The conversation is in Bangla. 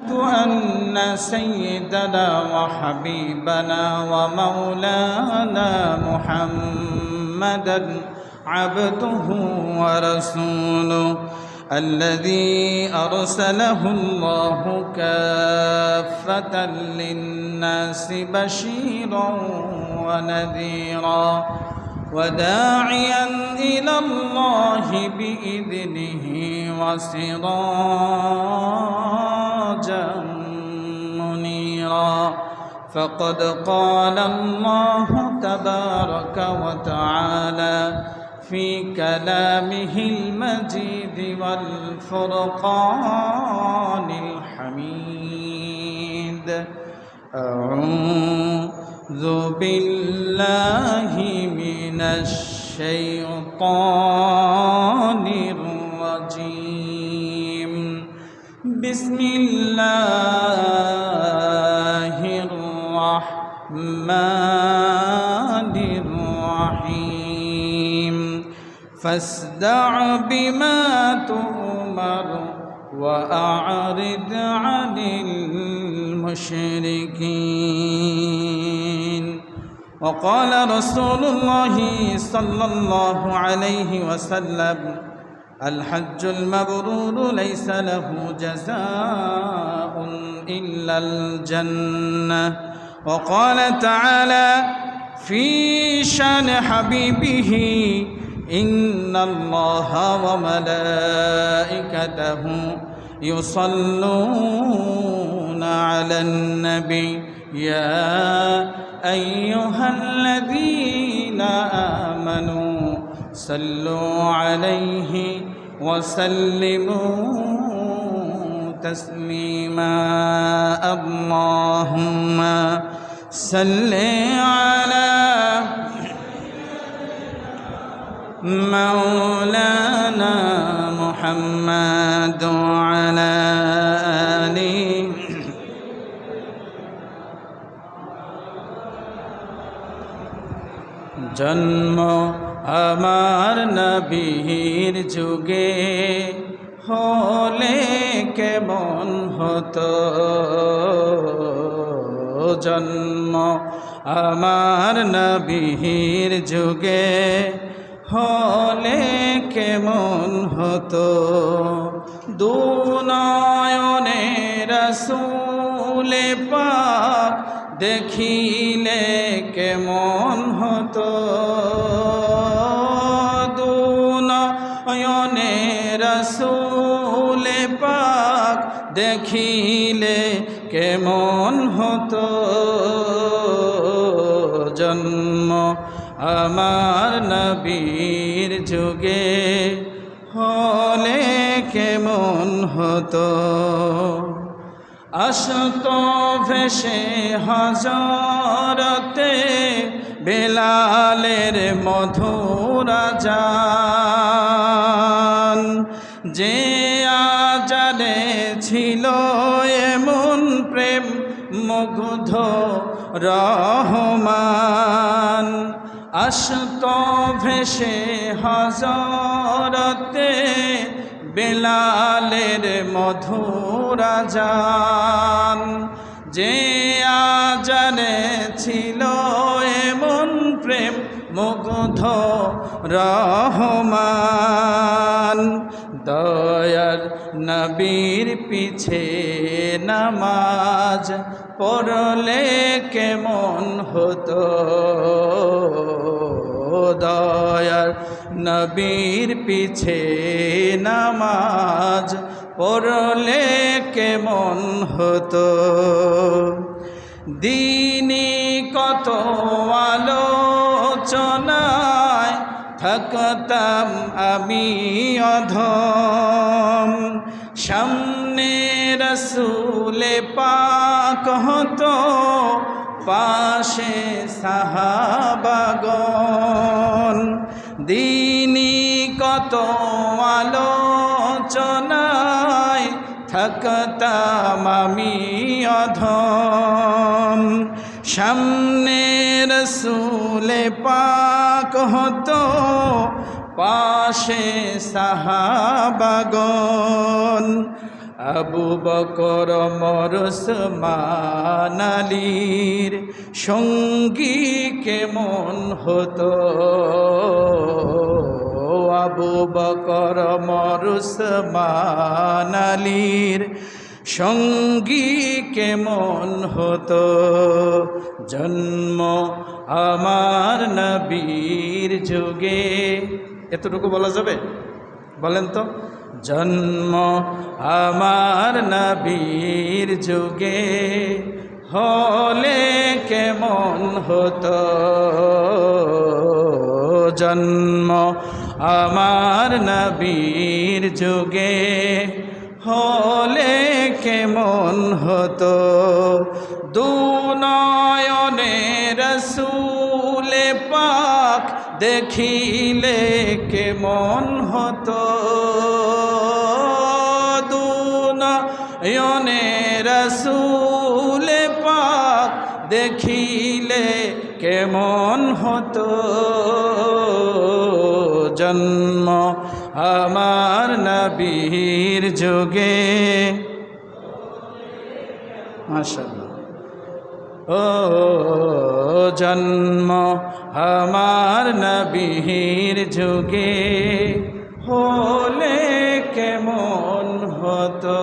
أشهد أن سيدنا وحبيبنا ومولانا محمدا عبده ورسوله الذي أرسله الله كافة للناس بشيرا ونذيرا وداعيا إلى الله بإذنه وسراجا منيرا فقد قال الله تبارك وتعالى في كلامه المجيد والفرقان الحميد أعوذ بالله من الشيطان الرجيم بسم الله الرحمن الرحيم فاصدع بما تؤمر وأعرض عن المشركين وقال رسول الله صلى الله عليه وسلم الحج المبرور ليس له جزاء إلا الجنة وقال تعالى في شان حبيبه إن الله وملائكته يصلون على النبي يا أيها الذين آمنوا صلوا عليه وسلموا تسليما اللهم صل على مولانا محمد وعلى آله জন্ম আমার নবীর যুগে হলে কেমন হতো জন্ম আমার নবীর যুগে হলে কেমন হতো দুনয়নে রাসূলে পাক দেখিলে কেমন হতো দুনয়নে রাসূলে পাক দেখিলে কেমন হতো জন্ম আমার নবীর যুগে হলে কেমন হতো আসত ভেসে হযরতে বেলালের মধুর আযান যে আযানে ছিল এমন প্রেম মুগ্ধ রহমান আসত ভেসে হযরতে বেলালের মধুর আযান যে আযানে ছিল এমন প্রেম মুগ্ধ রহমান দয়ার নবীর পিছে নামাজ পড়লে কেমন হতো দয়ার নবীর পিছে নামাজ পড়লে কেমন হতো দিনী কত আলোচনায় থাকতাম আমি অধম সামনে রসুলে পাক হতো পাশে সাহাবাগণ দিনী কত আলোচনায় থাকতাম আমি অধম সামনে রসুলে পাক হতো পাশে সাহাবাগণ আবু বকর ওমর ওসমান আলীর সঙ্গী কেমন হতো, আবু বকর ওমর ওসমান আলীর সঙ্গী কেমন হতো। জন্ম আমার নবীর যুগে, এতটুকু বলা যাবে? বলেন তো। জন্ম আমার নবীর যুগে হলে কেমন হতো, জন্ম আমার নবীর যুগে হলে কেমন হতো। দুনয়নে রসূল পাক দেখিলে কেমন হতো, দুনয়নে রসূল পাক দেখিলে কেমন হতো। জন্ম আমার নবীর যুগে, মাশাআল্লাহ, ও জন্ম আমার নবীর যুগে হলে কেমন হতো।